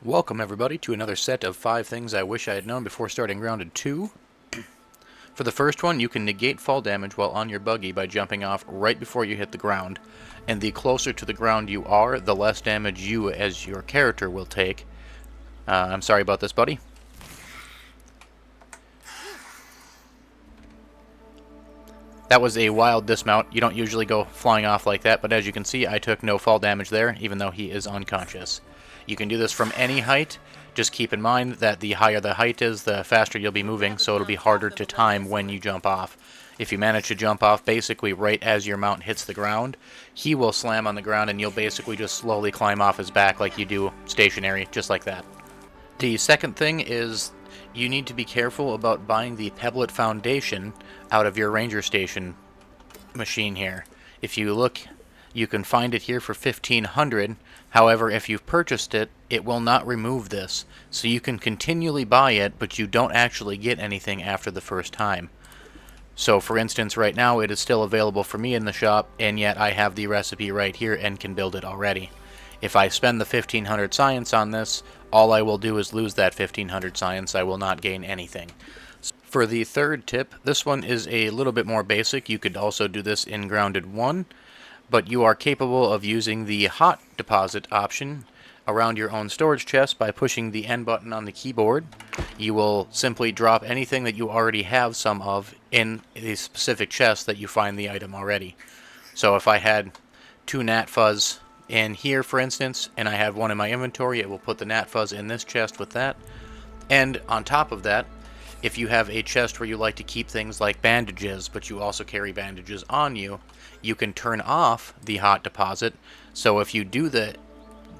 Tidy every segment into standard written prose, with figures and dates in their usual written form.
Welcome everybody to another set of 5 things I wish I had known before starting Grounded 2. For the first one, you can negate fall damage while on your buggy by jumping off right before you hit the ground, and the closer to the ground you are, the less damage you as your character will take. I'm sorry about this, buddy. That was a wild dismount. You don't usually go flying off like that, but as you can see, I took no fall damage there, even though he is unconscious. You can do this from any height. Just keep in mind that the higher the height is, the faster you'll be moving, so it'll be harder to time when you jump off. If you manage to jump off basically right as your mount hits the ground, he will slam on the ground and you'll basically just slowly climb off his back like you do stationary, just like that. The second thing is you need to be careful about buying the Pebblet Foundation out of your Ranger Station machine here. If you look, you can find it here for 1500. However, if you've purchased it, it will not remove this. So you can continually buy it, but you don't actually get anything after the first time. So for instance, right now it is still available for me in the shop, and yet I have the recipe right here and can build it already. If I spend the 1500 science on this, all I will do is lose that 1500 science. I will not gain anything. For the third tip, this one is a little bit more basic. You could also do this in Grounded 1, but you are capable of using the hot deposit option around your own storage chest by pushing the N button on the keyboard. You will simply drop anything that you already have some of in the specific chest that you find the item already. So if I had 2 Nat Fuzz in here, for instance, and I have one in my inventory, it will put the Nat Fuzz in this chest with that. And on top of that, if you have a chest where you like to keep things like bandages, but you also carry bandages on you, you can turn off the hot deposit. So if you do the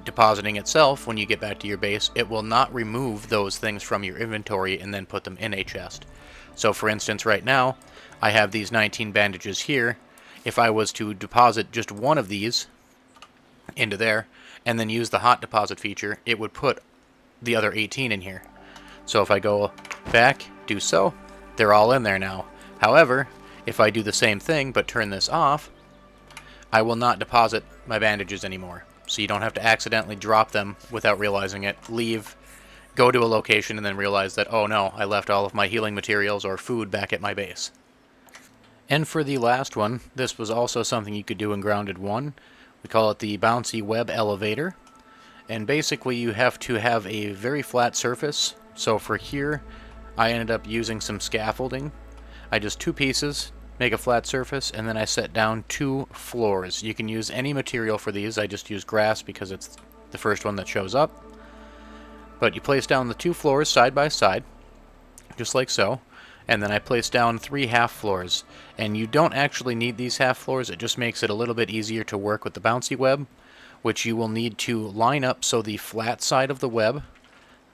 depositing itself when you get back to your base, it will not remove those things from your inventory and then put them in a chest. So for instance, right now, I have these 19 bandages here. If I was to deposit just one of these into there, and then use the hot deposit feature, it would put the other 18 in here. So if I go back, do so, they're all in there now. However, if I do the same thing but turn this off, I will not deposit my bandages anymore. So you don't have to accidentally drop them without realizing it, leave, go to a location, and then realize that, oh no, I left all of my healing materials or food back at my base. And for the last one, this was also something you could do in Grounded 1. We call it the Bouncy Web Elevator. And basically you have to have a very flat surface. So for here, I ended up using some scaffolding. I just 2 pieces, make a flat surface, and then I set down 2 floors. You can use any material for these. I just use grass because it's the first one that shows up. But you place down the 2 floors side by side, just like so. And then I place down 3 half floors. And you don't actually need these half floors. It just makes it a little bit easier to work with the bouncy web, which you will need to line up so the flat side of the web,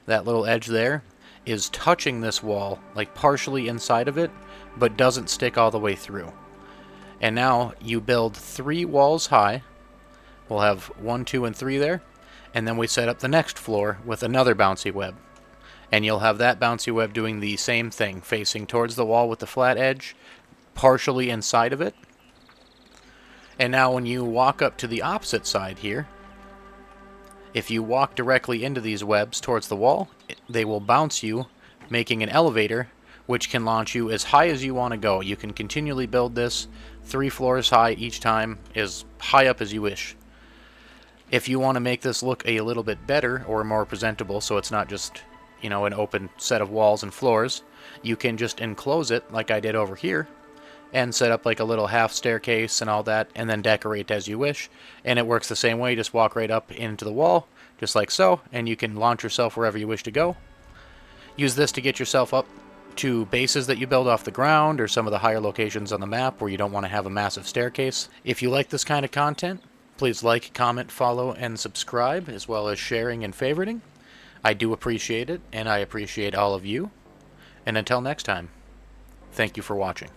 that little edge there, is touching this wall, like partially inside of it, but doesn't stick all the way through. And now you build 3 walls high. We'll have 1, 2, and 3 there. And then we set up the next floor with another bouncy web. And you'll have that bouncy web doing the same thing, facing towards the wall with the flat edge, partially inside of it. And now when you walk up to the opposite side here, if you walk directly into these webs towards the wall, they will bounce you, making an elevator, which can launch you as high as you want to go. You can continually build this 3 floors high each time, as high up as you wish. If you want to make this look a little bit better or more presentable, so it's not just, you know, an open set of walls and floors, you can just enclose it like I did over here and set up like a little half staircase and all that, and then decorate as you wish. And it works the same way. Just walk right up into the wall, just like so, and you can launch yourself wherever you wish to go. Use this to get yourself up to bases that you build off the ground or some of the higher locations on the map where you don't want to have a massive staircase. If you like this kind of content, please like, comment, follow, and subscribe, as well as sharing and favoriting. I do appreciate it, and I appreciate all of you. And until next time, thank you for watching.